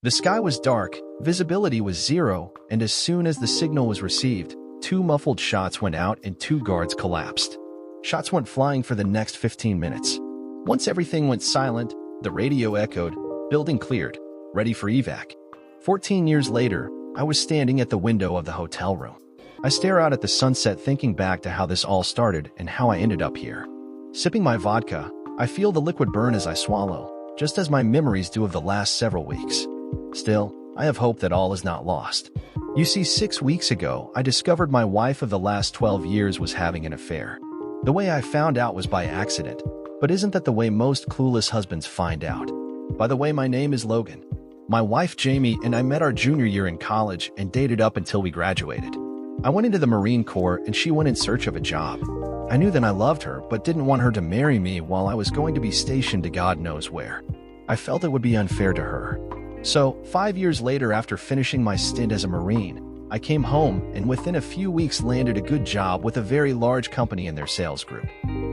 The sky was dark, visibility was zero, and as soon as the signal was received, two muffled shots went out and two guards collapsed. Shots went flying for the next 15 minutes. Once everything went silent, the radio echoed, building cleared, ready for evac. 14 years later, I was standing at the window of the hotel room. I stare out at the sunset thinking back to how this all started and how I ended up here. Sipping my vodka, I feel the liquid burn as I swallow, just as my memories do of the last several weeks. Still, I have hope that all is not lost. You see, 6 weeks ago, I discovered my wife of the last 12 years was having an affair. The way I found out was by accident, but isn't that the way most clueless husbands find out? By the way, my name is Logan. My wife Jamie and I met our junior year in college and dated up until we graduated. I went into the Marine Corps and she went in search of a job. I knew that I loved her, but didn't want her to marry me while I was going to be stationed to God knows where. I felt it would be unfair to her. So, 5 years later, after finishing my stint as a Marine, I came home and within a few weeks landed a good job with a very large company in their sales group.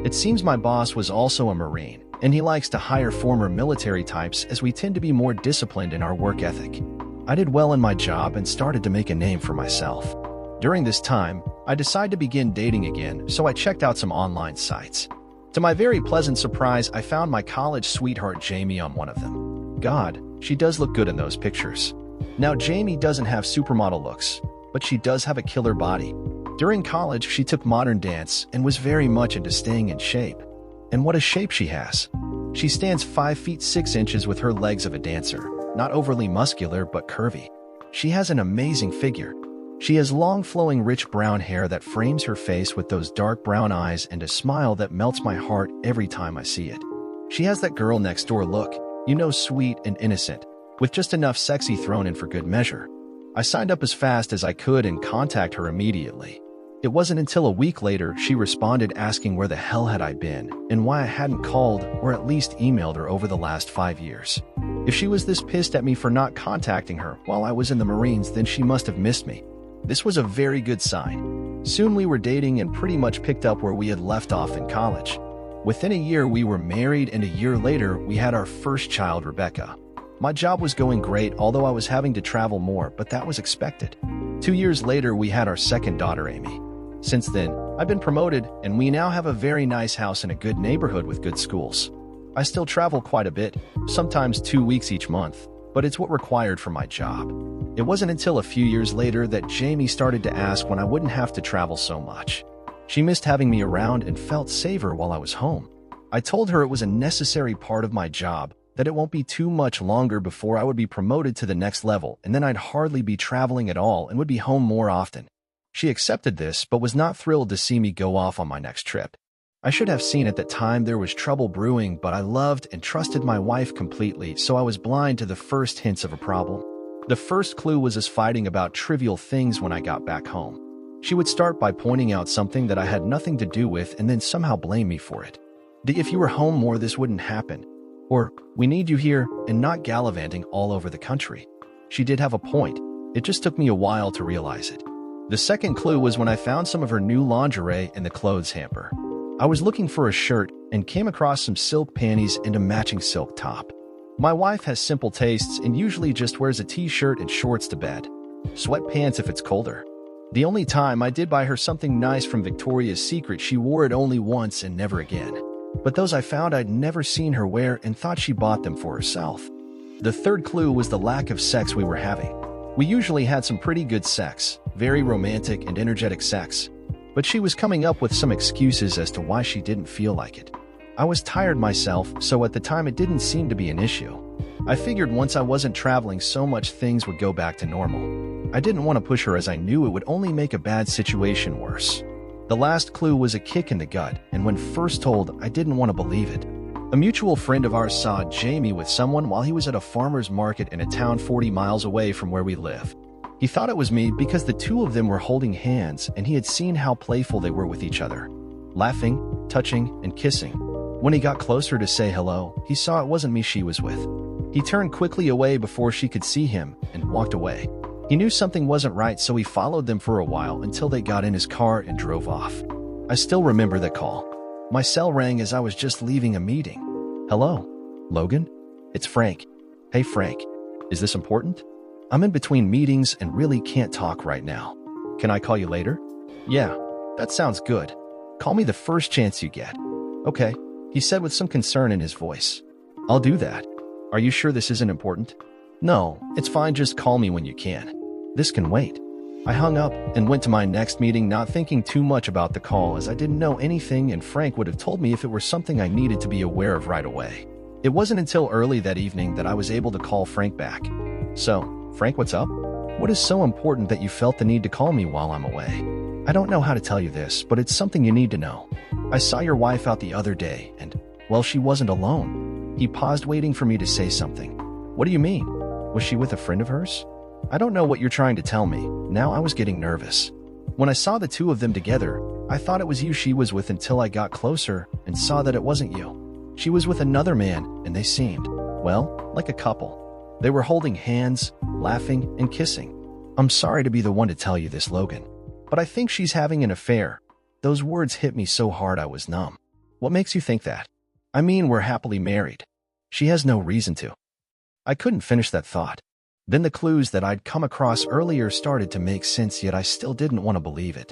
It seems my boss was also a Marine, and he likes to hire former military types as we tend to be more disciplined in our work ethic. I did well in my job and started to make a name for myself. During this time, I decided to begin dating again, so I checked out some online sites. To my very pleasant surprise, I found my college sweetheart Jamie on one of them. God, she does look good in those pictures. Now, Jamie doesn't have supermodel looks, but she does have a killer body. During college, she took modern dance and was very much into staying in shape. And what a shape she has. She stands 5 feet 6 inches with her legs of a dancer, not overly muscular but curvy. She has an amazing figure. She has long flowing rich brown hair that frames her face with those dark brown eyes and a smile that melts my heart every time I see it. She has that girl next door look, sweet and innocent, with just enough sexy thrown in for good measure. I signed up as fast as I could and contacted her immediately. It wasn't until a week later she responded asking where the hell had I been and why I hadn't called or at least emailed her over the last 5 years. If she was this pissed at me for not contacting her while I was in the Marines, then she must have missed me. This was a very good sign. Soon we were dating and pretty much picked up where we had left off in college. Within a year we were married, and a year later we had our first child, Rebecca. My job was going great, although I was having to travel more, but that was expected. 2 years later we had our second daughter, Amy. Since then, I've been promoted and we now have a very nice house in a good neighborhood with good schools. I still travel quite a bit, sometimes 2 weeks each month, but it's what required for my job. It wasn't until a few years later that Jamie started to ask when I wouldn't have to travel so much. She missed having me around and felt safer while I was home. I told her it was a necessary part of my job, that it won't be too much longer before I would be promoted to the next level, and then I'd hardly be traveling at all and would be home more often. She accepted this, but was not thrilled to see me go off on my next trip. I should have seen at that time there was trouble brewing, but I loved and trusted my wife completely, so I was blind to the first hints of a problem. The first clue was us fighting about trivial things when I got back home. She would start by pointing out something that I had nothing to do with and then somehow blame me for it. If you were home more, this wouldn't happen. Or, we need you here, and not gallivanting all over the country. She did have a point. It just took me a while to realize it. The second clue was when I found some of her new lingerie in the clothes hamper. I was looking for a shirt and came across some silk panties and a matching silk top. My wife has simple tastes and usually just wears a t-shirt and shorts to bed. Sweatpants if it's colder. The only time I did buy her something nice from Victoria's Secret, she wore it only once and never again. But those I found I'd never seen her wear and thought she bought them for herself. The third clue was the lack of sex we were having. We usually had some pretty good sex, very romantic and energetic sex. But she was coming up with some excuses as to why she didn't feel like it. I was tired myself, so at the time it didn't seem to be an issue. I figured once I wasn't traveling so much things would go back to normal. I didn't want to push her as I knew it would only make a bad situation worse. The last clue was a kick in the gut, and when first told, I didn't want to believe it. A mutual friend of ours saw Jamie with someone while he was at a farmer's market in a town 40 miles away from where we live. He thought it was me because the two of them were holding hands and he had seen how playful they were with each other, laughing, touching, and kissing. When he got closer to say hello, he saw it wasn't me she was with. He turned quickly away before she could see him and walked away. He knew something wasn't right, so he followed them for a while until they got in his car and drove off. I still remember that call. My cell rang as I was just leaving a meeting. Hello, Logan? It's Frank. Hey Frank. Is this important? I'm in between meetings and really can't talk right now. Can I call you later? Yeah, that sounds good. Call me the first chance you get. Okay, he said with some concern in his voice. I'll do that. Are you sure this isn't important? No, it's fine, just call me when you can. This can wait. I hung up and went to my next meeting, not thinking too much about the call as I didn't know anything and Frank would have told me if it were something I needed to be aware of right away. It wasn't until early that evening that I was able to call Frank back. So, Frank, what's up? What is so important that you felt the need to call me while I'm away? I don't know how to tell you this, but it's something you need to know. I saw your wife out the other day and, well, she wasn't alone. He paused, waiting for me to say something. What do you mean? Was she with a friend of hers? I don't know what you're trying to tell me. Now I was getting nervous. When I saw the two of them together, I thought it was you she was with until I got closer and saw that it wasn't you. She was with another man and they seemed, well, like a couple. They were holding hands, laughing, and kissing. I'm sorry to be the one to tell you this, Logan, but I think she's having an affair. Those words hit me so hard I was numb. What makes you think that? I mean, we're happily married. She has no reason to. I couldn't finish that thought. Then the clues that I'd come across earlier started to make sense, yet I still didn't want to believe it.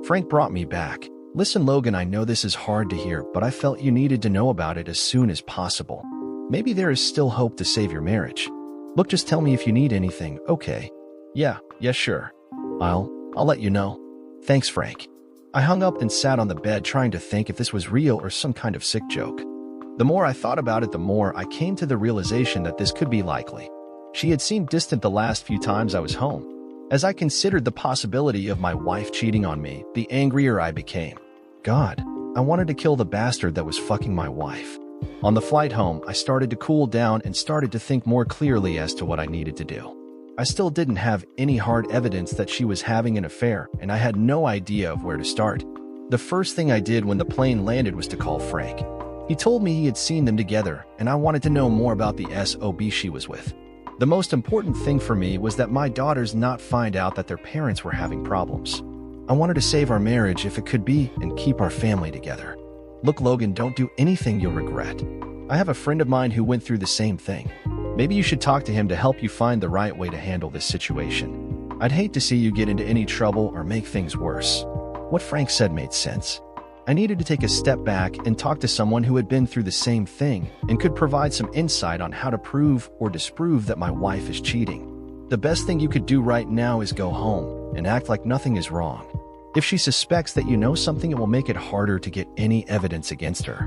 Frank brought me back. Listen, Logan, I know this is hard to hear, but I felt you needed to know about it as soon as possible. Maybe there is still hope to save your marriage. Look, just tell me if you need anything, okay? Yeah, sure. I'll let you know. Thanks, Frank. I hung up and sat on the bed trying to think if this was real or some kind of sick joke. The more I thought about it, the more I came to the realization that this could be likely. She had seemed distant the last few times I was home. As I considered the possibility of my wife cheating on me, the angrier I became. God, I wanted to kill the bastard that was fucking my wife. On the flight home, I started to cool down and started to think more clearly as to what I needed to do. I still didn't have any hard evidence that she was having an affair, and I had no idea of where to start. The first thing I did when the plane landed was to call Frank. He told me he had seen them together, and I wanted to know more about the SOB she was with. The most important thing for me was that my daughters not find out that their parents were having problems. I wanted to save our marriage if it could be and keep our family together. Look, Logan, don't do anything you'll regret. I have a friend of mine who went through the same thing. Maybe you should talk to him to help you find the right way to handle this situation. I'd hate to see you get into any trouble or make things worse. What Frank said made sense. I needed to take a step back and talk to someone who had been through the same thing and could provide some insight on how to prove or disprove that my wife is cheating. The best thing you could do right now is go home and act like nothing is wrong. If she suspects that you know something, it will make it harder to get any evidence against her.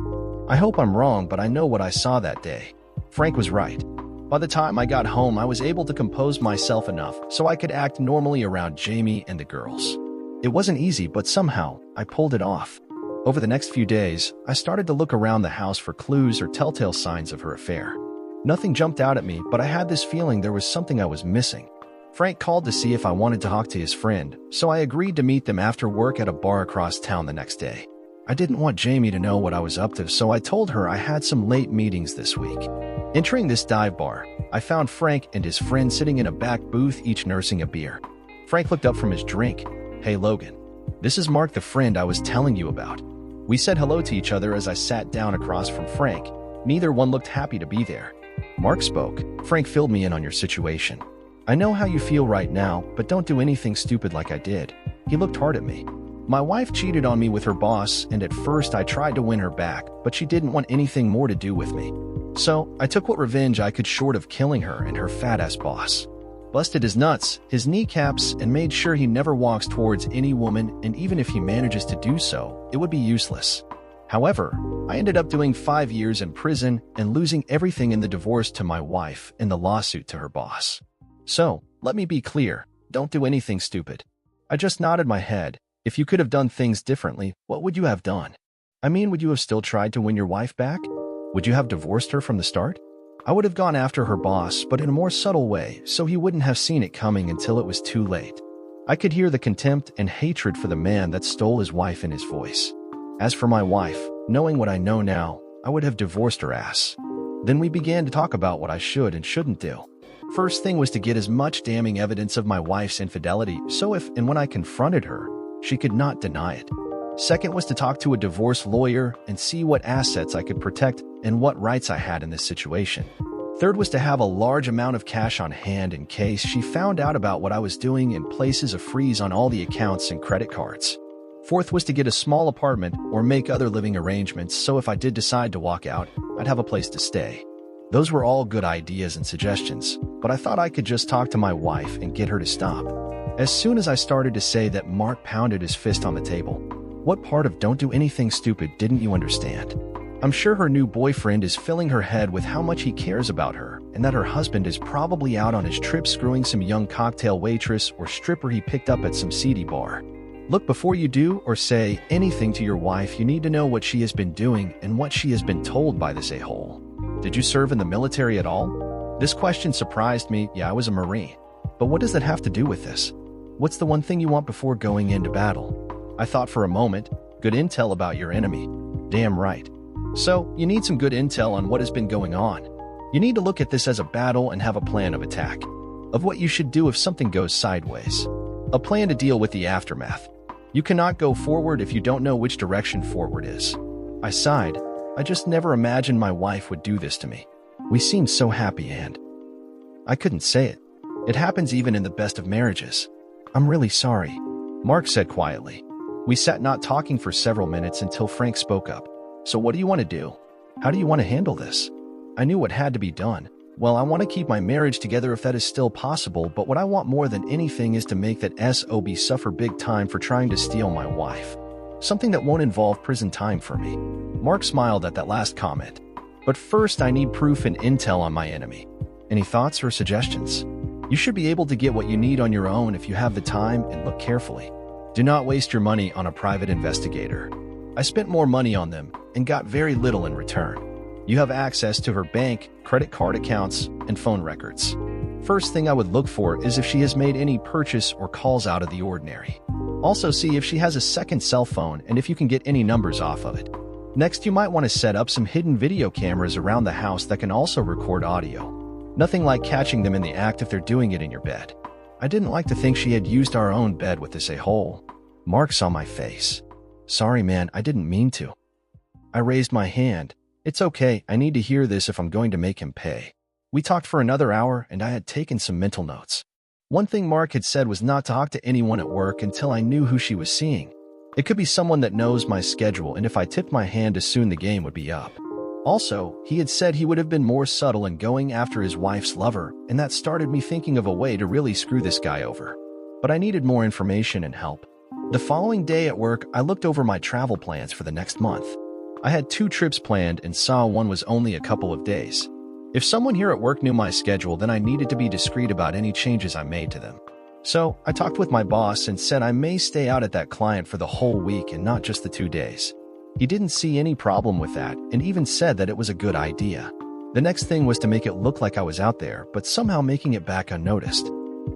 I hope I'm wrong, but I know what I saw that day. Frank was right. By the time I got home, I was able to compose myself enough so I could act normally around Jamie and the girls. It wasn't easy, but somehow I pulled it off. Over the next few days, I started to look around the house for clues or telltale signs of her affair. Nothing jumped out at me, but I had this feeling there was something I was missing. Frank called to see if I wanted to talk to his friend, so I agreed to meet them after work at a bar across town the next day. I didn't want Jamie to know what I was up to, so I told her I had some late meetings this week. Entering this dive bar, I found Frank and his friend sitting in a back booth, each nursing a beer. Frank looked up from his drink. Hey, Logan. This is Mark, the friend I was telling you about. We said hello to each other as I sat down across from Frank. Neither one looked happy to be there. Mark spoke. Frank filled me in on your situation. I know how you feel right now, but don't do anything stupid like I did. He looked hard at me. My wife cheated on me with her boss, and at first I tried to win her back, but she didn't want anything more to do with me. So I took what revenge I could short of killing her and her fat-ass boss. Busted his nuts, his kneecaps, and made sure he never walks towards any woman, and even if he manages to do so, it would be useless. However, I ended up doing 5 years in prison and losing everything in the divorce to my wife and the lawsuit to her boss. So, let me be clear, don't do anything stupid. I just nodded my head. If you could have done things differently, what would you have done? I mean, would you have still tried to win your wife back? Would you have divorced her from the start? I would have gone after her boss, but in a more subtle way, so he wouldn't have seen it coming until it was too late. I could hear the contempt and hatred for the man that stole his wife in his voice. As for my wife, knowing what I know now, I would have divorced her ass. Then we began to talk about what I should and shouldn't do. First thing was to get as much damning evidence of my wife's infidelity, so if and when I confronted her, she could not deny it. Second was to talk to a divorce lawyer and see what assets I could protect and what rights I had in this situation. Third was to have a large amount of cash on hand in case she found out about what I was doing and places a freeze on all the accounts and credit cards. Fourth was to get a small apartment or make other living arrangements so if I did decide to walk out, I'd have a place to stay. Those were all good ideas and suggestions, but I thought I could just talk to my wife and get her to stop. As soon as I started to say that, Mark pounded his fist on the table. What part of "don't do anything stupid" didn't you understand? I'm sure her new boyfriend is filling her head with how much he cares about her and that her husband is probably out on his trip screwing some young cocktail waitress or stripper he picked up at some seedy bar. Look, before you do or say anything to your wife, you need to know what she has been doing and what she has been told by this a-hole. Did you serve in the military at all? This question surprised me. Yeah, I was a Marine. But what does that have to do with this? What's the one thing you want before going into battle? I thought for a moment. Good intel about your enemy. Damn right. So, you need some good intel on what has been going on. You need to look at this as a battle and have a plan of attack. Of what you should do if something goes sideways. A plan to deal with the aftermath. You cannot go forward if you don't know which direction forward is. I sighed. I just never imagined my wife would do this to me. We seemed so happy and I couldn't say it. It happens even in the best of marriages. I'm really sorry, Mark said quietly. We sat not talking for several minutes until Frank spoke up. So what do you want to do? How do you want to handle this? I knew what had to be done. Well, I want to keep my marriage together if that is still possible, but what I want more than anything is to make that SOB suffer big time for trying to steal my wife. Something that won't involve prison time for me. Mark smiled at that last comment. But first, I need proof and intel on my enemy. Any thoughts or suggestions? You should be able to get what you need on your own if you have the time and look carefully. Do not waste your money on a private investigator. I spent more money on them and got very little in return. You have access to her bank, credit card accounts, and phone records. First thing I would look for is if she has made any purchase or calls out of the ordinary. Also see if she has a second cell phone and if you can get any numbers off of it. Next, you might want to set up some hidden video cameras around the house that can also record audio. Nothing like catching them in the act if they're doing it in your bed. I didn't like to think she had used our own bed with this a-hole. Mark saw my face. Sorry, man, I didn't mean to. I raised my hand. It's okay, I need to hear this if I'm going to make him pay. We talked for another hour and I had taken some mental notes. One thing Mark had said was not to talk to anyone at work until I knew who she was seeing. It could be someone that knows my schedule, and if I tipped my hand as soon the game would be up. Also, he had said he would have been more subtle in going after his wife's lover, and that started me thinking of a way to really screw this guy over. But I needed more information and help. The following day at work, I looked over my travel plans for the next month. I had 2 trips planned and saw one was only a couple of days. If someone here at work knew my schedule, then I needed to be discreet about any changes I made to them. So, I talked with my boss and said I may stay out at that client for the whole week and not just the 2 days. He didn't see any problem with that and even said that it was a good idea. The next thing was to make it look like I was out there, but somehow making it back unnoticed.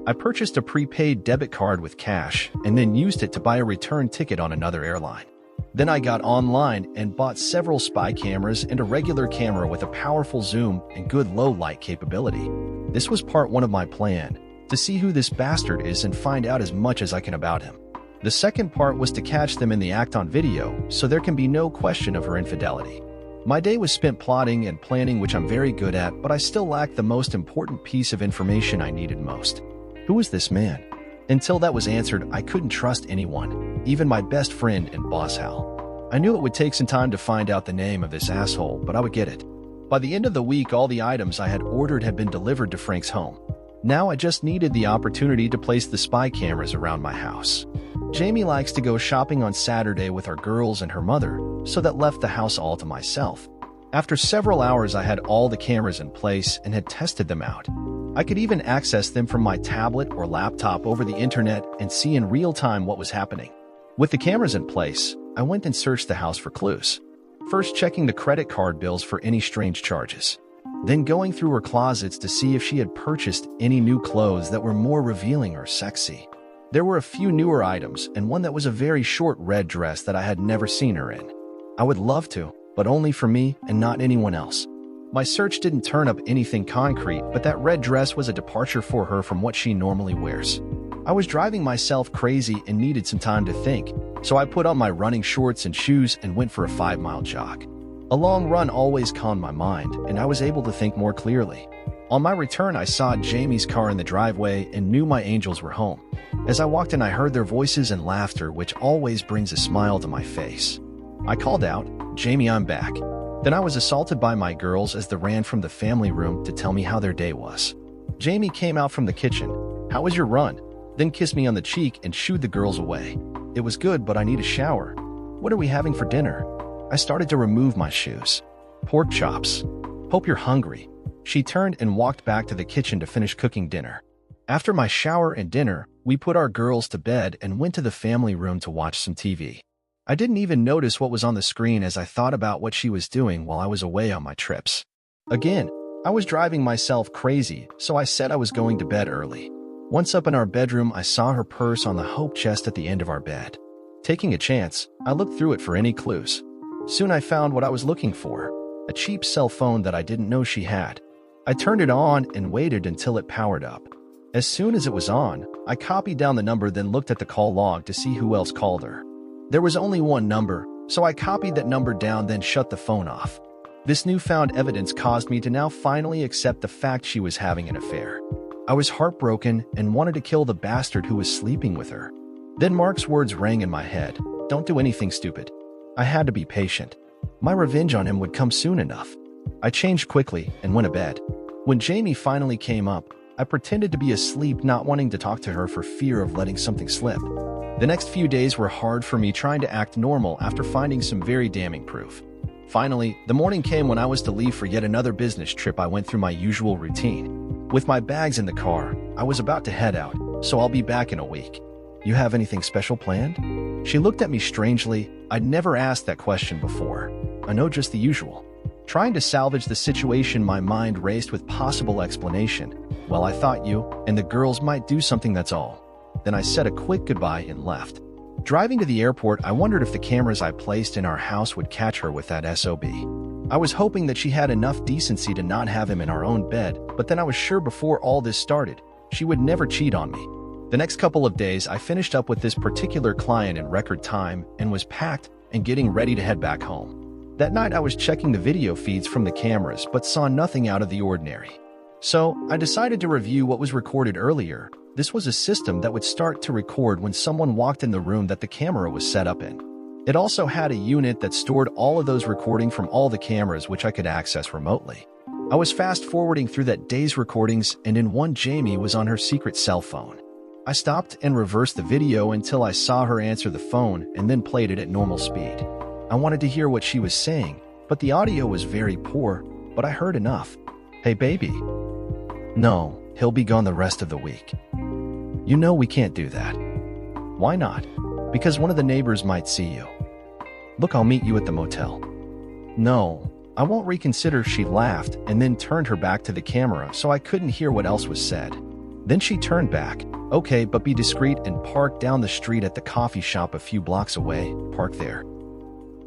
I purchased a prepaid debit card with cash and then used it to buy a return ticket on another airline. Then I got online and bought several spy cameras and a regular camera with a powerful zoom and good low-light capability. This was part 1 of my plan, to see who this bastard is and find out as much as I can about him. The second part was to catch them in the act on video, so there can be no question of her infidelity. My day was spent plotting and planning, which I'm very good at, but I still lacked the most important piece of information I needed most. Who was this man? Until that was answered, I couldn't trust anyone, even my best friend and boss Hal. I knew it would take some time to find out the name of this asshole, but I would get it. By the end of the week, all the items I had ordered had been delivered to Frank's home. Now I just needed the opportunity to place the spy cameras around my house. Jamie likes to go shopping on Saturday with our girls and her mother, so that left the house all to myself. After several hours, I had all the cameras in place and had tested them out. I could even access them from my tablet or laptop over the internet and see in real time what was happening. With the cameras in place, I went and searched the house for clues. First checking the credit card bills for any strange charges. Then going through her closets to see if she had purchased any new clothes that were more revealing or sexy. There were a few newer items and one that was a very short red dress that I had never seen her in. I would love to, but only for me and not anyone else. My search didn't turn up anything concrete, but that red dress was a departure for her from what she normally wears. I was driving myself crazy and needed some time to think, so I put on my running shorts and shoes and went for a 5-mile jog. A long run always calmed my mind, and I was able to think more clearly. On my return, I saw Jamie's car in the driveway and knew my angels were home. As I walked in, I heard their voices and laughter, which always brings a smile to my face. I called out, "Jamie, I'm back." Then I was assaulted by my girls as they ran from the family room to tell me how their day was. Jamie came out from the kitchen. "How was your run?" Then kissed me on the cheek and shooed the girls away. "It was good, but I need a shower." "What are we having for dinner?" I started to remove my shoes. "Pork chops." "Hope you're hungry." She turned and walked back to the kitchen to finish cooking dinner. After my shower and dinner, we put our girls to bed and went to the family room to watch some TV. I didn't even notice what was on the screen as I thought about what she was doing while I was away on my trips. Again, I was driving myself crazy, so I said I was going to bed early. Once up in our bedroom, I saw her purse on the hope chest at the end of our bed. Taking a chance, I looked through it for any clues. Soon I found what I was looking for, a cheap cell phone that I didn't know she had. I turned it on and waited until it powered up. As soon as it was on, I copied down the number, then looked at the call log to see who else called her. There was only one number, so I copied that number down, then shut the phone off. This newfound evidence caused me to now finally accept the fact she was having an affair. I was heartbroken and wanted to kill the bastard who was sleeping with her. Then Mark's words rang in my head, "Don't do anything stupid." I had to be patient. My revenge on him would come soon enough. I changed quickly and went to bed. When Jamie finally came up, I pretended to be asleep, not wanting to talk to her for fear of letting something slip. The next few days were hard for me, trying to act normal after finding some very damning proof. Finally, the morning came when I was to leave for yet another business trip. I went through my usual routine. With my bags in the car, I was about to head out, so I'll be back in a week. "You have anything special planned?" She looked at me strangely. I'd never asked that question before. "I know, just the usual." Trying to salvage the situation, my mind raced with possible explanation. "Well, I thought you and the girls might do something, that's all." Then I said a quick goodbye and left. Driving to the airport, I wondered if the cameras I placed in our house would catch her with that SOB. I was hoping that she had enough decency to not have him in our own bed, but then I was sure before all this started, she would never cheat on me. The next couple of days, I finished up with this particular client in record time and was packed and getting ready to head back home. That night, I was checking the video feeds from the cameras but saw nothing out of the ordinary. So, I decided to review what was recorded earlier. This was a system that would start to record when someone walked in the room that the camera was set up in. It also had a unit that stored all of those recording from all the cameras, which I could access remotely. I was fast-forwarding through that day's recordings, and in one, Jamie was on her secret cell phone. I stopped and reversed the video until I saw her answer the phone and then played it at normal speed. I wanted to hear what she was saying, but the audio was very poor, but I heard enough. "Hey, baby." "No, he'll be gone the rest of the week." "You know we can't do that." "Why not?" "Because one of the neighbors might see you." "Look, I'll meet you at the motel." "No, I won't reconsider." She laughed and then turned her back to the camera so I couldn't hear what else was said. Then she turned back. "Okay, but be discreet and park down the street at the coffee shop a few blocks away. Park there."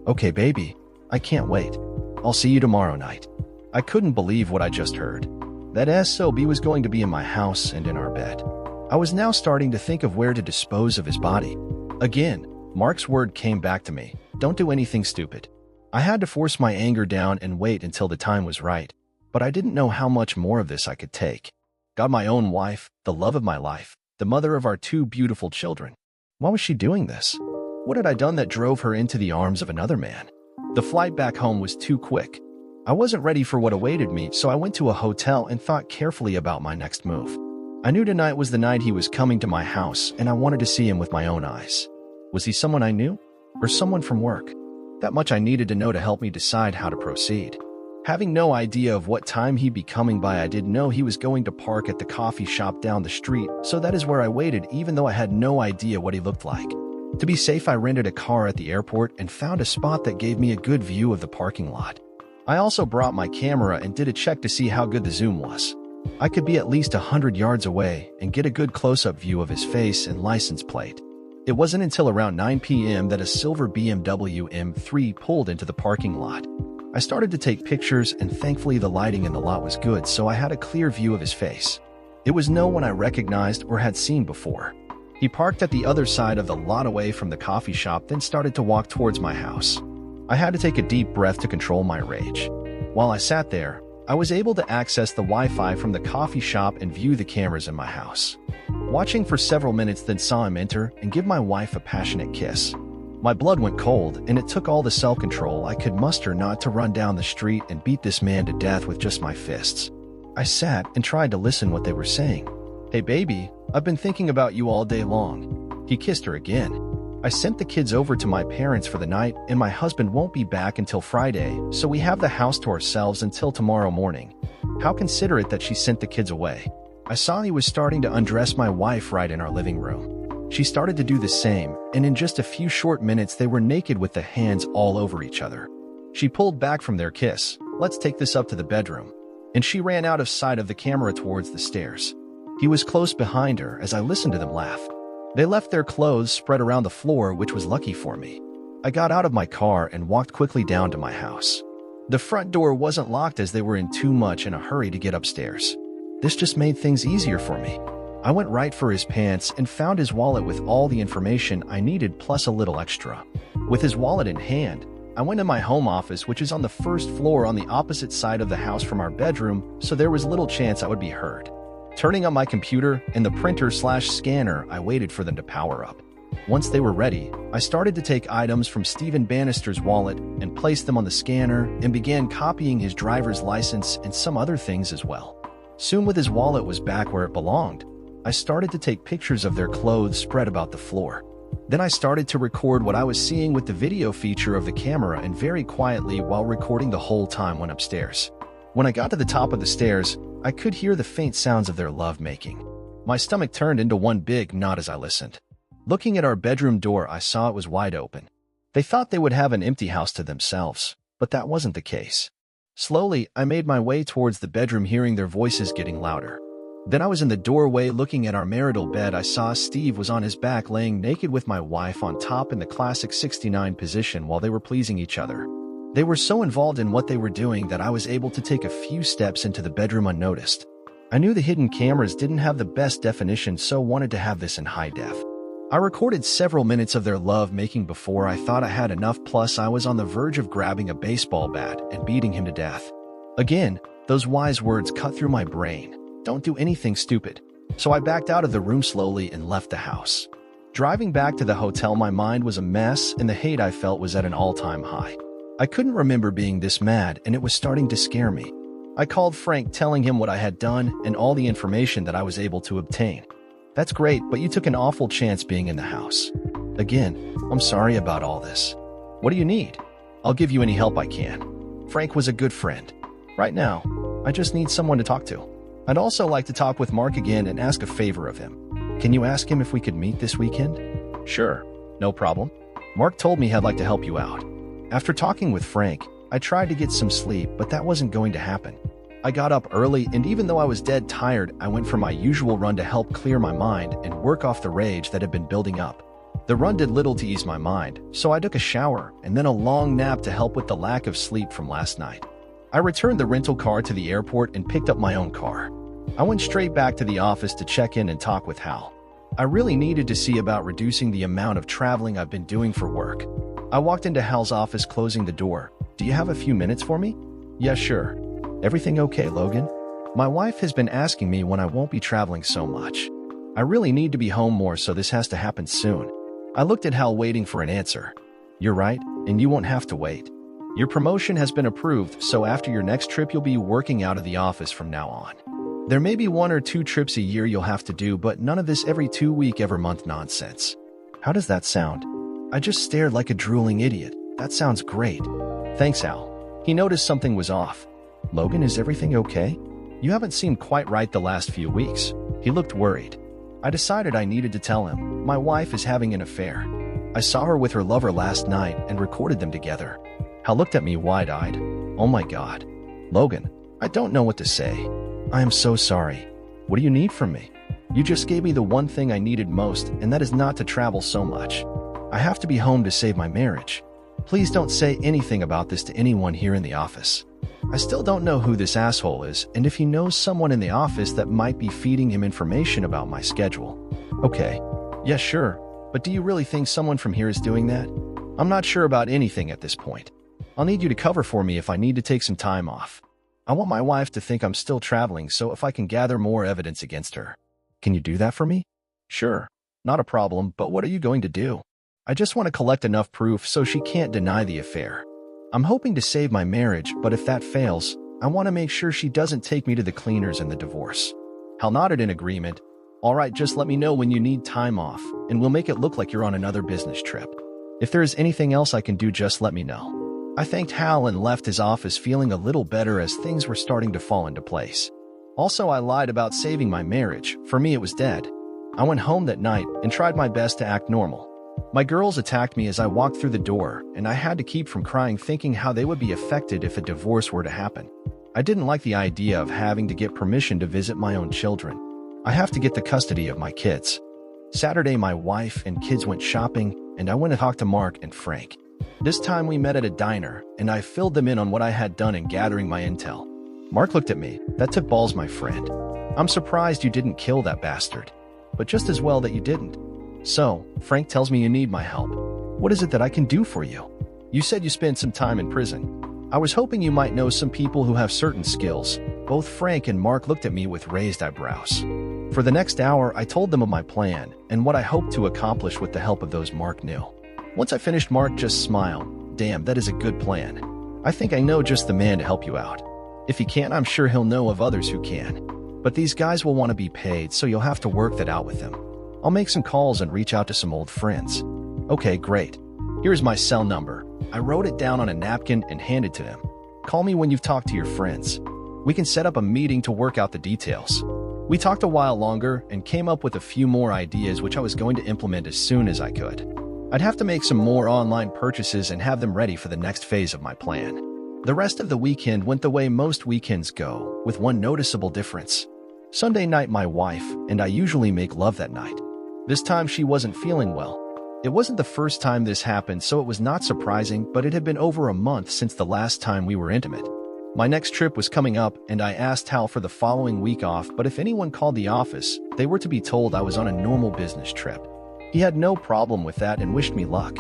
"Okay, baby. I can't wait. I'll see you tomorrow night." I couldn't believe what I just heard. That SOB was going to be in my house and in our bed. I was now starting to think of where to dispose of his body. Again, Mark's word came back to me, "Don't do anything stupid." I had to force my anger down and wait until the time was right, but I didn't know how much more of this I could take. Got my own wife, the love of my life, the mother of our two beautiful children. Why was she doing this? What had I done that drove her into the arms of another man? The flight back home was too quick. I wasn't ready for what awaited me, so I went to a hotel and thought carefully about my next move. I knew tonight was the night he was coming to my house, and I wanted to see him with my own eyes. Was he someone I knew? Or someone from work? That much I needed to know to help me decide how to proceed. Having no idea of what time he'd be coming by, I did know he was going to park at the coffee shop down the street, so that is where I waited, even though I had no idea what he looked like. To be safe, I rented a car at the airport and found a spot that gave me a good view of the parking lot. I also brought my camera and did a check to see how good the zoom was. I could be at least 100 yards away and get a good close-up view of his face and license plate. It wasn't until around 9 p.m. that a silver BMW M3 pulled into the parking lot. I started to take pictures, and thankfully the lighting in the lot was good, so I had a clear view of his face. It was no one I recognized or had seen before. He parked at the other side of the lot away from the coffee shop, then started to walk towards my house. I had to take a deep breath to control my rage. While I sat there, I was able to access the Wi-Fi from the coffee shop and view the cameras in my house. Watching for several minutes, then saw him enter and give my wife a passionate kiss. My blood went cold, and it took all the self-control I could muster not to run down the street and beat this man to death with just my fists. I sat and tried to listen what they were saying. "Hey baby, I've been thinking about you all day long." He kissed her again. "I sent the kids over to my parents for the night, and my husband won't be back until Friday, so we have the house to ourselves until tomorrow morning." How considerate that she sent the kids away. I saw he was starting to undress my wife right in our living room. She started to do the same, and in just a few short minutes they were naked with the hands all over each other. She pulled back from their kiss. "Let's take this up to the bedroom." And she ran out of sight of the camera towards the stairs. He was close behind her as I listened to them laugh. They left their clothes spread around the floor, which was lucky for me. I got out of my car and walked quickly down to my house. The front door wasn't locked as they were in too much in a hurry to get upstairs. This just made things easier for me. I went right for his pants and found his wallet with all the information I needed plus a little extra. With his wallet in hand, I went to my home office, which is on the first floor on the opposite side of the house from our bedroom, so there was little chance I would be heard. Turning on my computer and the printer/scanner, I waited for them to power up. Once they were ready, I started to take items from Stephen Bannister's wallet and place them on the scanner and began copying his driver's license and some other things as well. Soon, with his wallet was back where it belonged, I started to take pictures of their clothes spread about the floor. Then I started to record what I was seeing with the video feature of the camera, and very quietly while recording the whole time went upstairs. When I got to the top of the stairs, I could hear the faint sounds of their love-making. My stomach turned into one big knot as I listened. Looking at our bedroom door, I saw it was wide open. They thought they would have an empty house to themselves, but that wasn't the case. Slowly, I made my way towards the bedroom, hearing their voices getting louder. Then I was in the doorway looking at our marital bed. I saw Steve was on his back laying naked with my wife on top in the classic 69 position while they were pleasing each other. They were so involved in what they were doing that I was able to take a few steps into the bedroom unnoticed. I knew the hidden cameras didn't have the best definition, so wanted to have this in high def. I recorded several minutes of their love making before I thought I had enough, plus I was on the verge of grabbing a baseball bat and beating him to death. Again, those wise words cut through my brain. Don't do anything stupid. So I backed out of the room slowly and left the house. Driving back to the hotel, my mind was a mess and the hate I felt was at an all-time high. I couldn't remember being this mad, and it was starting to scare me. I called Frank, telling him what I had done and all the information that I was able to obtain. "That's great, but you took an awful chance being in the house. Again, I'm sorry about all this. What do you need? I'll give you any help I can." Frank was a good friend. Right now, I just need someone to talk to. I'd also like to talk with Mark again and ask a favor of him. Can you ask him if we could meet this weekend? Sure, no problem. Mark told me he'd like to help you out. After talking with Frank, I tried to get some sleep, but that wasn't going to happen. I got up early, and even though I was dead tired, I went for my usual run to help clear my mind and work off the rage that had been building up. The run did little to ease my mind, so I took a shower and then a long nap to help with the lack of sleep from last night. I returned the rental car to the airport and picked up my own car. I went straight back to the office to check in and talk with Hal. I really needed to see about reducing the amount of traveling I've been doing for work. I walked into Hal's office, closing the door. "Do you have a few minutes for me?" "Yeah, sure." "Everything okay, Logan?" "My wife has been asking me when I won't be traveling so much. I really need to be home more, so this has to happen soon." I looked at Hal, waiting for an answer. "You're right, and you won't have to wait. Your promotion has been approved, so after your next trip you'll be working out of the office from now on. There may be 1 or 2 trips a year you'll have to do, but none of this every 2 week, every month nonsense." "How does that sound?" I just stared like a drooling idiot. "That sounds great." "Thanks, Hal." He noticed something was off. "Logan, is everything okay? You haven't seemed quite right the last few weeks." He looked worried. I decided I needed to tell him. My wife is having an affair. I saw her with her lover last night and recorded them together. Hal looked at me wide-eyed. "Oh my God. Logan, I don't know what to say. I am so sorry. What do you need from me? You just gave me the one thing I needed most, and that is not to travel so much. I have to be home to save my marriage. Please don't say anything about this to anyone here in the office. I still don't know who this asshole is, and if he knows someone in the office that might be feeding him information about my schedule." "Okay. Yeah, sure. But do you really think someone from here is doing that?" "I'm not sure about anything at this point. I'll need you to cover for me if I need to take some time off. I want my wife to think I'm still traveling, so if I can gather more evidence against her. Can you do that for me? Sure. Not a problem, but what are you going to do? I just want to collect enough proof so she can't deny the affair. I'm hoping to save my marriage, but if that fails, I want to make sure she doesn't take me to the cleaners and the divorce. Hal nodded in agreement. All right, just let me know when you need time off, and we'll make it look like you're on another business trip. If there is anything else I can do, just let me know. I thanked Hal and left his office feeling a little better as things were starting to fall into place. Also, I lied about saving my marriage. For me, it was dead. I went home that night and tried my best to act normal. My girls attacked me as I walked through the door, and I had to keep from crying thinking how they would be affected if a divorce were to happen. I didn't like the idea of having to get permission to visit my own children. I have to get the custody of my kids. Saturday, my wife and kids went shopping, and I went to talk to Mark and Frank. This time we met at a diner, and I filled them in on what I had done in gathering my intel. Mark looked at me. That took balls, my friend. I'm surprised you didn't kill that bastard. But just as well that you didn't. So, Frank tells me you need my help. What is it that I can do for you? You said you spent some time in prison. I was hoping you might know some people who have certain skills. Both Frank and Mark looked at me with raised eyebrows. For the next hour, I told them of my plan and what I hoped to accomplish with the help of those Mark knew. Once I finished, Mark just smiled. Damn, that is a good plan. I think I know just the man to help you out. If he can't, I'm sure he'll know of others who can. But these guys will want to be paid, so you'll have to work that out with them. I'll make some calls and reach out to some old friends. Okay, great. Here's my cell number. I wrote it down on a napkin and handed to him. Call me when you've talked to your friends. We can set up a meeting to work out the details. We talked a while longer and came up with a few more ideas which I was going to implement as soon as I could. I'd have to make some more online purchases and have them ready for the next phase of my plan. The rest of the weekend went the way most weekends go, with one noticeable difference. Sunday night, my wife and I usually make love that night. This time she wasn't feeling well. It wasn't the first time this happened, so it was not surprising, but it had been over a month since the last time we were intimate. My next trip was coming up, and I asked Hal for the following week off, but if anyone called the office, they were to be told I was on a normal business trip. He had no problem with that and wished me luck.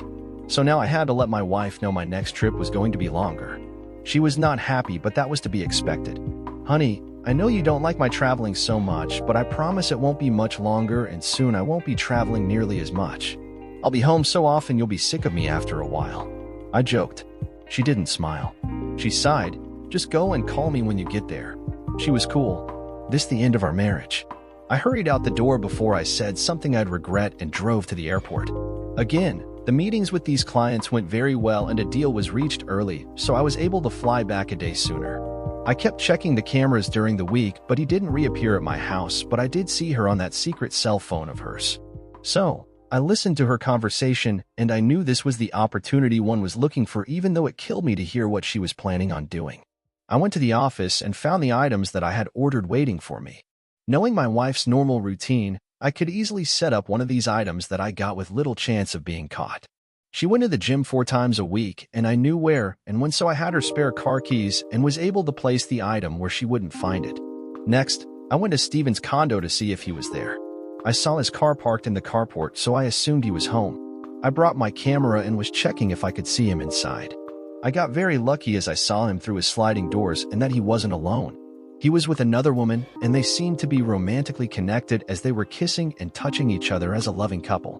So now I had to let my wife know my next trip was going to be longer. She was not happy, but that was to be expected. Honey, I know you don't like my traveling so much, but I promise it won't be much longer, and soon I won't be traveling nearly as much. I'll be home so often you'll be sick of me after a while. I joked. She didn't smile. She sighed. Just go and call me when you get there. She was cool. This the end of our marriage. I hurried out the door before I said something I'd regret and drove to the airport. Again, the meetings with these clients went very well and a deal was reached early, so I was able to fly back a day sooner. I kept checking the cameras during the week, but he didn't reappear at my house, but I did see her on that secret cell phone of hers. So, I listened to her conversation, and I knew this was the opportunity one was looking for, even though it killed me to hear what she was planning on doing. I went to the office and found the items that I had ordered waiting for me. Knowing my wife's normal routine, I could easily set up one of these items that I got with little chance of being caught. She went to the gym 4 times a week, and I knew where and when, so I had her spare car keys and was able to place the item where she wouldn't find it. Next, I went to Steven's condo to see if he was there. I saw his car parked in the carport, so I assumed he was home. I brought my camera and was checking if I could see him inside. I got very lucky as I saw him through his sliding doors and that he wasn't alone. He was with another woman, and they seemed to be romantically connected as they were kissing and touching each other as a loving couple.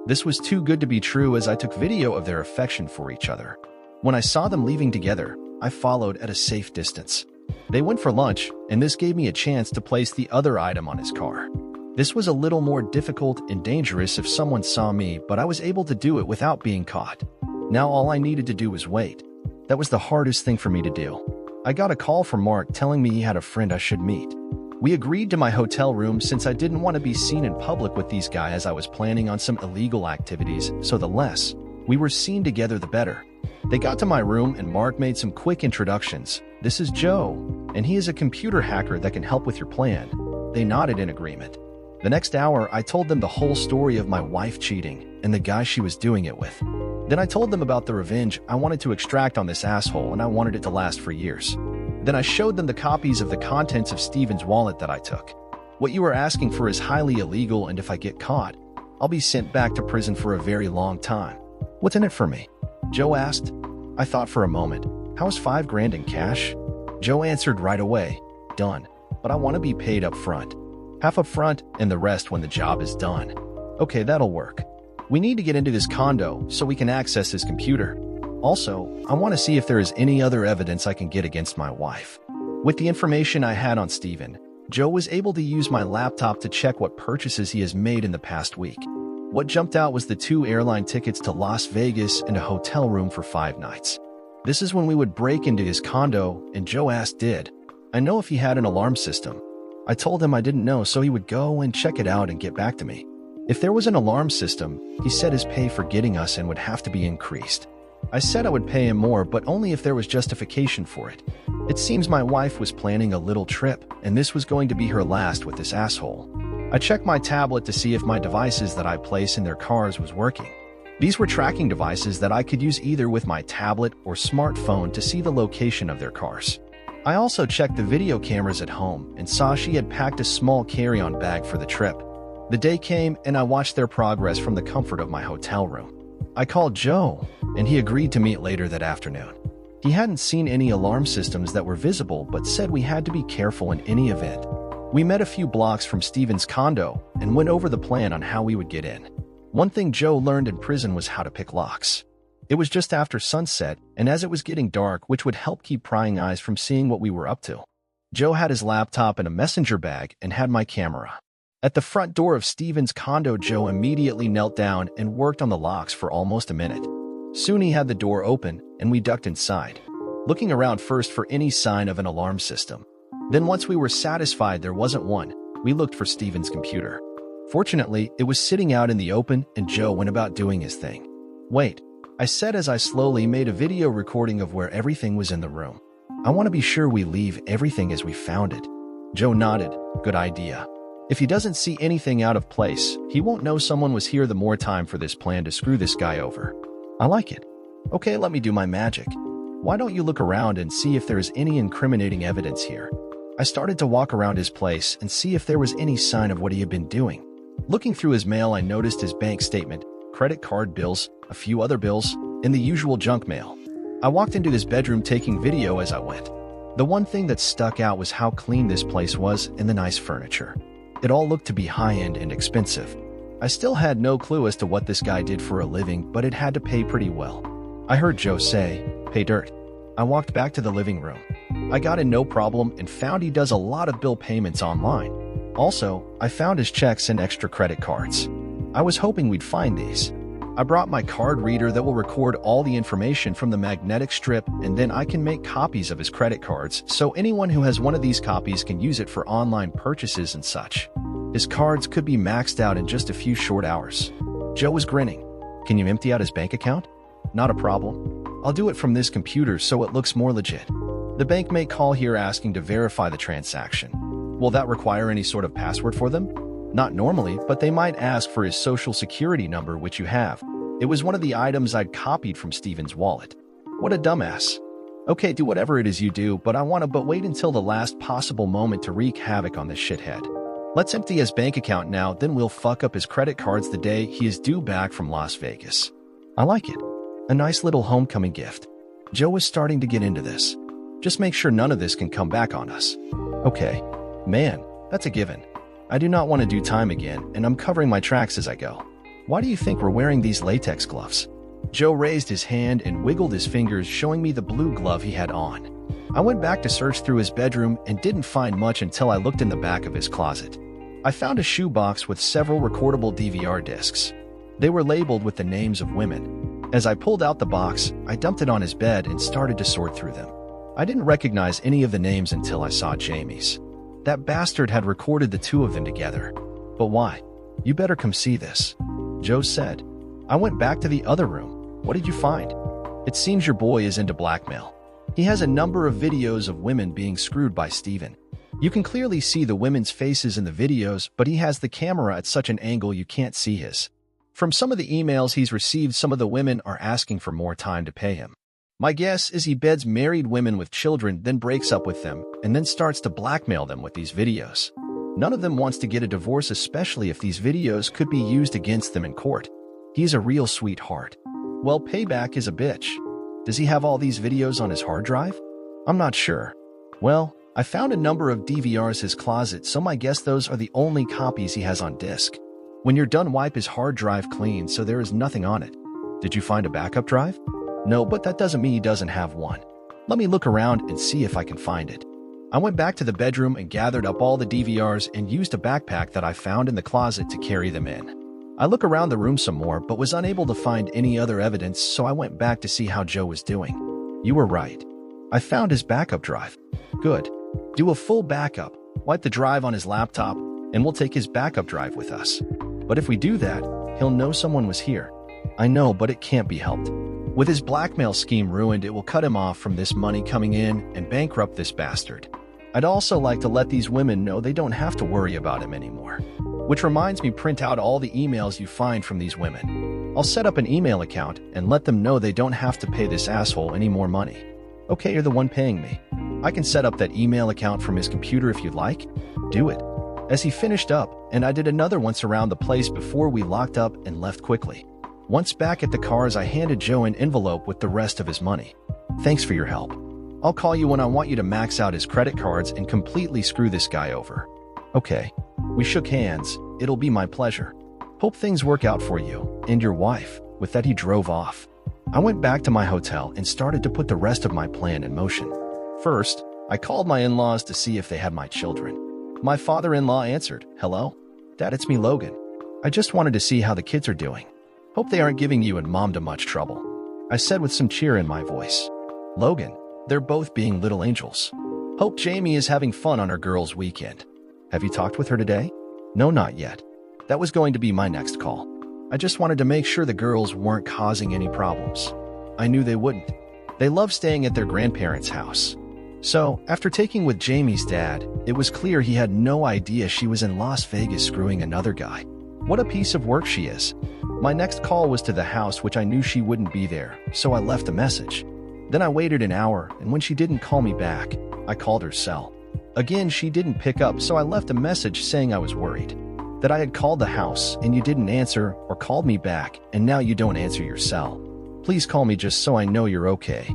This was too good to be true as I took video of their affection for each other. When I saw them leaving together, I followed at a safe distance. They went for lunch, and this gave me a chance to place the other item on his car. This was a little more difficult and dangerous if someone saw me, but I was able to do it without being caught. Now all I needed to do was wait. That was the hardest thing for me to do. I got a call from Mark telling me he had a friend I should meet. We agreed to my hotel room since I didn't want to be seen in public with these guys as I was planning on some illegal activities, so the less we were seen together the better. They got to my room and Mark made some quick introductions. This is Joe, and he is a computer hacker that can help with your plan. They nodded in agreement. The next hour, I told them the whole story of my wife cheating and the guy she was doing it with. Then I told them about the revenge I wanted to extract on this asshole, and I wanted it to last for years. Then I showed them the copies of the contents of Steven's wallet that I took. What you are asking for is highly illegal, and if I get caught, I'll be sent back to prison for a very long time. What's in it for me? Joe asked. I thought for a moment, how's $5,000 in cash? Joe answered right away, done, but I want to be paid up front. Half up front and the rest when the job is done. Okay, that'll work. We need to get into his condo so we can access his computer. Also, I want to see if there is any other evidence I can get against my wife. With the information I had on Steven, Joe was able to use my laptop to check what purchases he has made in the past week. What jumped out was the 2 airline tickets to Las Vegas and a hotel room for 5 nights. This is when we would break into his condo, and Joe asked, did I know if he had an alarm system? I told him I didn't know, so he would go and check it out and get back to me. If there was an alarm system, he said his pay for getting us in would have to be increased. I said I would pay him more, but only if there was justification for it. It seems my wife was planning a little trip, and this was going to be her last with this asshole. I checked my tablet to see if my devices that I place in their cars was working. These were tracking devices that I could use either with my tablet or smartphone to see the location of their cars. I also checked the video cameras at home and saw she had packed a small carry-on bag for the trip. The day came and I watched their progress from the comfort of my hotel room. I called Joe, and he agreed to meet later that afternoon. He hadn't seen any alarm systems that were visible but said we had to be careful in any event. We met a few blocks from Steven's condo and went over the plan on how we would get in. One thing Joe learned in prison was how to pick locks. It was just after sunset, and as it was getting dark, which would help keep prying eyes from seeing what we were up to. Joe had his laptop in a messenger bag and had my camera. At the front door of Steven's condo, Joe immediately knelt down and worked on the locks for almost a minute. Soon he had the door open, and we ducked inside, looking around first for any sign of an alarm system. Then once we were satisfied there wasn't one, we looked for Steven's computer. Fortunately, it was sitting out in the open, and Joe went about doing his thing. Wait, I said as I slowly made a video recording of where everything was in the room. I want to be sure we leave everything as we found it. Joe nodded, good idea. If he doesn't see anything out of place, he won't know someone was here. The more time for this plan to screw this guy over. I like it. Okay, let me do my magic. Why don't you look around and see if there is any incriminating evidence here? I started to walk around his place and see if there was any sign of what he had been doing. Looking through his mail, I noticed his bank statement, credit card bills, a few other bills, and the usual junk mail. I walked into his bedroom taking video as I went. The one thing that stuck out was how clean this place was and the nice furniture. It all looked to be high-end and expensive. I still had no clue as to what this guy did for a living, but it had to pay pretty well. I heard Joe say, pay dirt. I walked back to the living room. I got in no problem and found he does a lot of bill payments online. Also, I found his checks and extra credit cards. I was hoping we'd find these. I brought my card reader that will record all the information from the magnetic strip, and then I can make copies of his credit cards so anyone who has one of these copies can use it for online purchases and such. His cards could be maxed out in just a few short hours. Joe was grinning. Can you empty out his bank account? Not a problem. I'll do it from this computer so it looks more legit. The bank may call here asking to verify the transaction. Will that require any sort of password for them? Not normally, but they might ask for his social security number, which you have. It was one of the items I'd copied from Steven's wallet. What a dumbass. Okay, do whatever it is you do, but I want to wait until the last possible moment to wreak havoc on this shithead. Let's empty his bank account now, then we'll fuck up his credit cards the day he is due back from Las Vegas. I like it. A nice little homecoming gift. Joe was starting to get into this. Just make sure none of this can come back on us. Okay. Man, that's a given. I do not want to do time again, and I'm covering my tracks as I go. Why do you think we're wearing these latex gloves? Joe raised his hand and wiggled his fingers, showing me the blue glove he had on. I went back to search through his bedroom and didn't find much until I looked in the back of his closet. I found a shoebox with several recordable DVR discs. They were labeled with the names of women. As I pulled out the box, I dumped it on his bed and started to sort through them. I didn't recognize any of the names until I saw Jamie's. That bastard had recorded the two of them together. But why? You better come see this, Joe said. I went back to the other room. What did you find? It seems your boy is into blackmail. He has a number of videos of women being screwed by Steven. You can clearly see the women's faces in the videos, but he has the camera at such an angle you can't see his. From some of the emails he's received, some of the women are asking for more time to pay him. My guess is he beds married women with children, then breaks up with them, and then starts to blackmail them with these videos. None of them wants to get a divorce, especially if these videos could be used against them in court. He's a real sweetheart. Well, payback is a bitch. Does he have all these videos on his hard drive? I'm not sure. Well, I found a number of DVRs in his closet, so my guess those are the only copies he has on disk. When you're done, wipe his hard drive clean so there is nothing on it. Did you find a backup drive? No, but that doesn't mean he doesn't have one. Let me look around and see if I can find it. I went back to the bedroom and gathered up all the DVRs and used a backpack that I found in the closet to carry them in. I looked around the room some more, but was unable to find any other evidence, so I went back to see how Joe was doing. You were right. I found his backup drive. Good. Do a full backup, wipe the drive on his laptop, and we'll take his backup drive with us. But if we do that, he'll know someone was here. I know, but it can't be helped. With his blackmail scheme ruined, it will cut him off from this money coming in and bankrupt this bastard. I'd also like to let these women know they don't have to worry about him anymore. Which reminds me, print out all the emails you find from these women. I'll set up an email account and let them know they don't have to pay this asshole any more money. Okay, you're the one paying me. I can set up that email account from his computer if you'd like. Do it. As he finished up, and I did another once around the place before we locked up and left quickly. Once back at the cars, I handed Joe an envelope with the rest of his money. Thanks for your help. I'll call you when I want you to max out his credit cards and completely screw this guy over. Okay. We shook hands. It'll be my pleasure. Hope things work out for you and your wife. With that, he drove off. I went back to my hotel and started to put the rest of my plan in motion. First, I called my in-laws to see if they had my children. My father-in-law answered, "Hello? Dad, it's me, Logan. I just wanted to see how the kids are doing. Hope they aren't giving you and Mom too much trouble," I said with some cheer in my voice. "Logan, they're both being little angels. Hope Jamie is having fun on her girls' weekend. Have you talked with her today?" "No, not yet. That was going to be my next call. I just wanted to make sure the girls weren't causing any problems. I knew they wouldn't. They love staying at their grandparents' house." So, after taking with Jamie's dad, it was clear he had no idea she was in Las Vegas screwing another guy. What a piece of work she is. My next call was to the house, which I knew she wouldn't be there, so I left a message. Then I waited an hour, and when she didn't call me back, I called her cell. Again, she didn't pick up, so I left a message saying I was worried. That I had called the house, and you didn't answer or called me back, and now you don't answer your cell. Please call me just so I know you're okay.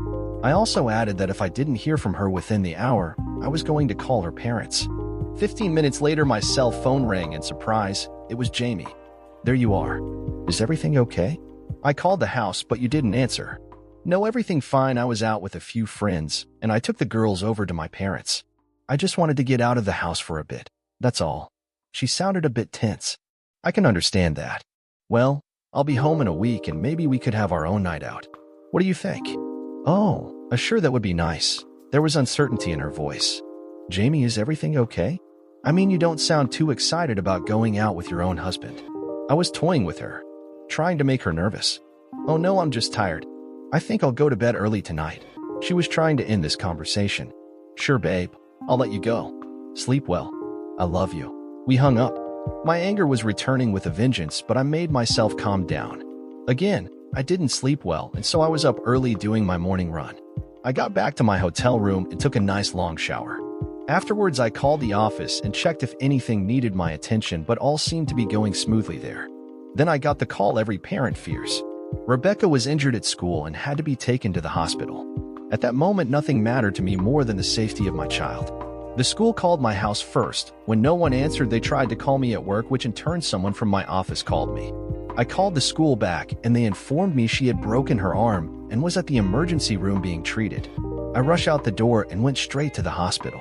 I also added that if I didn't hear from her within the hour, I was going to call her parents. 15 minutes later, my cell phone rang, and surprise, it was Jamie. "There you are. Is everything okay? I called the house, but you didn't answer." "No, everything fine. I was out with a few friends, and I took the girls over to my parents. I just wanted to get out of the house for a bit. That's all." She sounded a bit tense. "I can understand that. Well, I'll be home in a week, and maybe we could have our own night out. What do you think?" "Oh, sure, that would be nice." There was uncertainty in her voice. "Jamie, is everything okay? I mean, you don't sound too excited about going out with your own husband." I was toying with her, trying to make her nervous. "Oh no, I'm just tired. I think I'll go to bed early tonight." She was trying to end this conversation. "Sure, babe. I'll let you go. Sleep well. I love you." We hung up. My anger was returning with a vengeance, but I made myself calm down. Again, I didn't sleep well, and so I was up early doing my morning run. I got back to my hotel room and took a nice long shower. Afterwards, I called the office and checked if anything needed my attention, but all seemed to be going smoothly there. Then I got the call every parent fears. Rebecca was injured at school and had to be taken to the hospital. At that moment, nothing mattered to me more than the safety of my child. The school called my house first. When no one answered, they tried to call me at work, which in turn someone from my office called me. I called the school back, and they informed me she had broken her arm and was at the emergency room being treated. I rushed out the door and went straight to the hospital.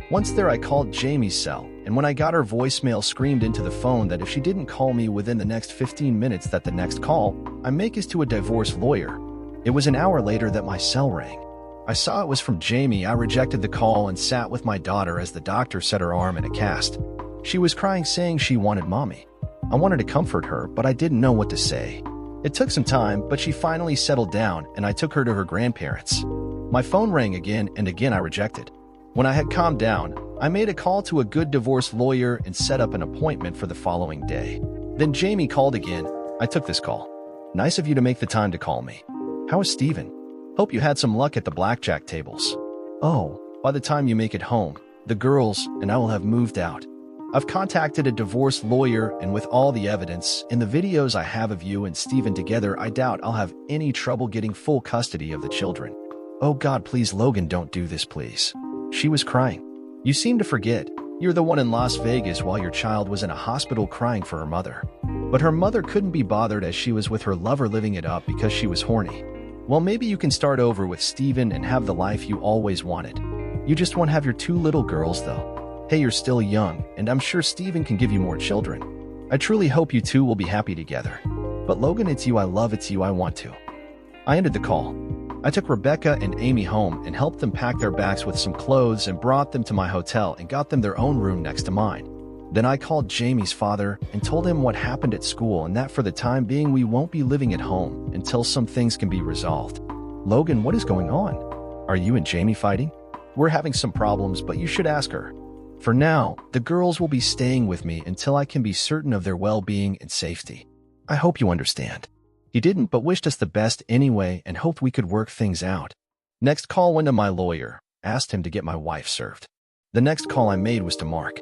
Once there, I called Jamie's cell, and when I got her voicemail, screamed into the phone that if she didn't call me within the next 15 minutes, that the next call I make is to a divorce lawyer. It was an hour later that my cell rang. I saw it was from Jamie. I rejected the call and sat with my daughter as the doctor set her arm in a cast. She was crying, saying she wanted mommy. I wanted to comfort her, but I didn't know what to say. It took some time, but she finally settled down, and I took her to her grandparents. My phone rang again, and again I rejected. When I had calmed down, I made a call to a good divorce lawyer and set up an appointment for the following day. Then Jamie called again. I took this call. "Nice of you to make the time to call me. How is Steven? Hope you had some luck at the blackjack tables. Oh, by the time you make it home, the girls and I will have moved out. I've contacted a divorce lawyer, and with all the evidence and the videos I have of you and Steven together, I doubt I'll have any trouble getting full custody of the children. Oh God, please, Logan, don't do this, please. She was crying. You seem to forget. You're the one in Las Vegas while your child was in a hospital crying for her mother. But her mother couldn't be bothered as she was with her lover living it up because she was horny. Well, maybe you can start over with Steven and have the life you always wanted. You just won't have your 2 little girls, though. Hey, you're still young, and I'm sure Steven can give you more children. I truly hope you two will be happy together. But Logan, it's you I love, it's you I want to. I ended the call. I took Rebecca and Amy home and helped them pack their bags with some clothes and brought them to my hotel and got them their own room next to mine. Then I called Jamie's father and told him what happened at school and that for the time being we won't be living at home until some things can be resolved. Logan, what is going on? Are you and Jamie fighting? We're having some problems, but you should ask her. For now, the girls will be staying with me until I can be certain of their well-being and safety. I hope you understand. He didn't, but wished us the best anyway and hoped we could work things out. Next call went to my lawyer, asked him to get my wife served. The next call I made was to Mark.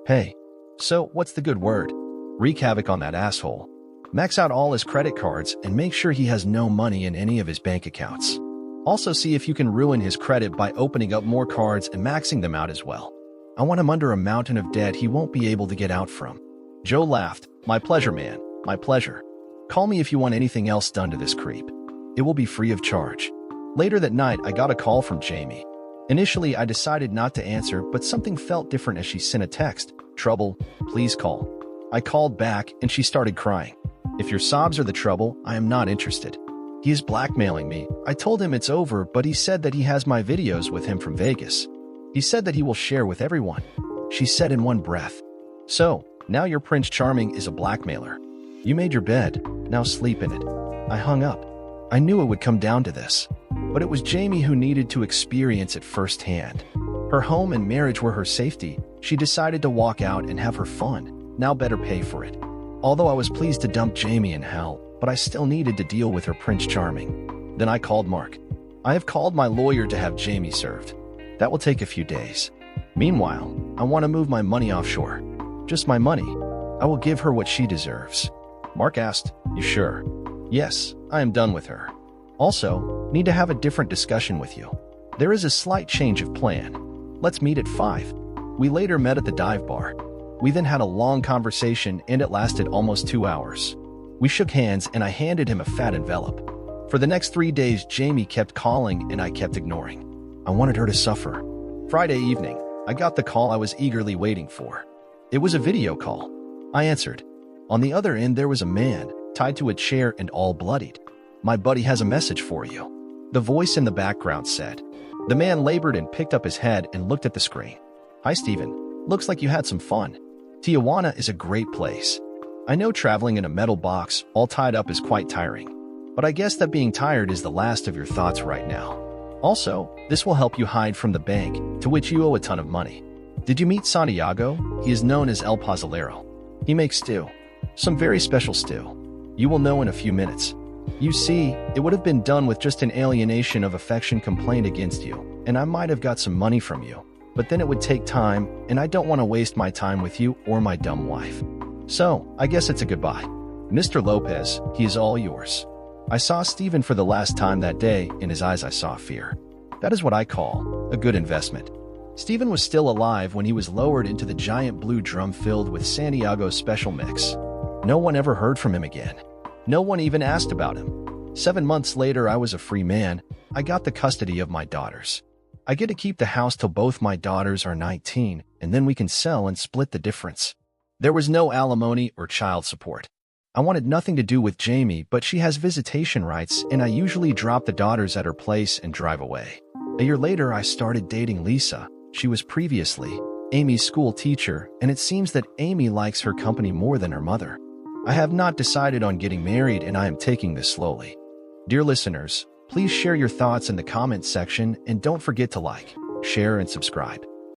Hey, so what's the good word? Wreak havoc on that asshole. Max out all his credit cards and make sure he has no money in any of his bank accounts. Also see if you can ruin his credit by opening up more cards and maxing them out as well. I want him under a mountain of debt he won't be able to get out from. Joe laughed. My pleasure, man. My pleasure. Call me if you want anything else done to this creep. It will be free of charge. Later that night, I got a call from Jamie. Initially, I decided not to answer, but something felt different as she sent a text. Trouble, please call. I called back, and she started crying. If your sobs are the trouble, I am not interested. He is blackmailing me. I told him it's over, but he said that he has my videos with him from Vegas. He said that he will share with everyone. She said in one breath. So, now your Prince Charming is a blackmailer. You made your bed, now sleep in it. I hung up. I knew it would come down to this. But it was Jamie who needed to experience it firsthand. Her home and marriage were her safety. She decided to walk out and have her fun. Now better pay for it. Although I was pleased to dump Jamie in hell, but I still needed to deal with her Prince Charming. Then I called Mark. I have called my lawyer to have Jamie served. That will take a few days. Meanwhile, I want to move my money offshore. Just my money. I will give her what she deserves. Mark asked, You sure? Yes, I am done with her. Also, need to have a different discussion with you. There is a slight change of plan. Let's meet at 5. We later met at the dive bar. We then had a long conversation and it lasted almost 2 hours. We shook hands and I handed him a fat envelope. For the next 3 days, Jamie kept calling and I kept ignoring. I wanted her to suffer. Friday evening, I got the call I was eagerly waiting for. It was a video call. I answered. On the other end, there was a man, tied to a chair and all bloodied. My buddy has a message for you. The voice in the background said. The man labored and picked up his head and looked at the screen. Hi, Steven. Looks like you had some fun. Tijuana is a great place. I know traveling in a metal box, all tied up, is quite tiring. But I guess that being tired is the last of your thoughts right now. Also, this will help you hide from the bank, to which you owe a ton of money. Did you meet Santiago? He is known as El Pozolero. He makes stew. Some very special stew. You will know in a few minutes. You see, it would have been done with just an alienation of affection complaint against you, and I might have got some money from you. But then it would take time, and I don't want to waste my time with you or my dumb wife. So, I guess it's a goodbye. Mr. Lopez, he is all yours. I saw Steven for the last time that day. In his eyes I saw fear. That is what I call a good investment. Steven was still alive when he was lowered into the giant blue drum filled with Santiago's special mix. No one ever heard from him again. No one even asked about him. 7 months later, I was a free man. I got the custody of my daughters. I get to keep the house till both my daughters are 19, and then we can sell and split the difference. There was no alimony or child support. I wanted nothing to do with Jamie, but she has visitation rights, and I usually drop the daughters at her place and drive away. A year later, I started dating Lisa. She was previously Amy's school teacher, and it seems that Amy likes her company more than her mother. I have not decided on getting married, and I am taking this slowly. Dear listeners, please share your thoughts in the comments section, and don't forget to like, share, and subscribe.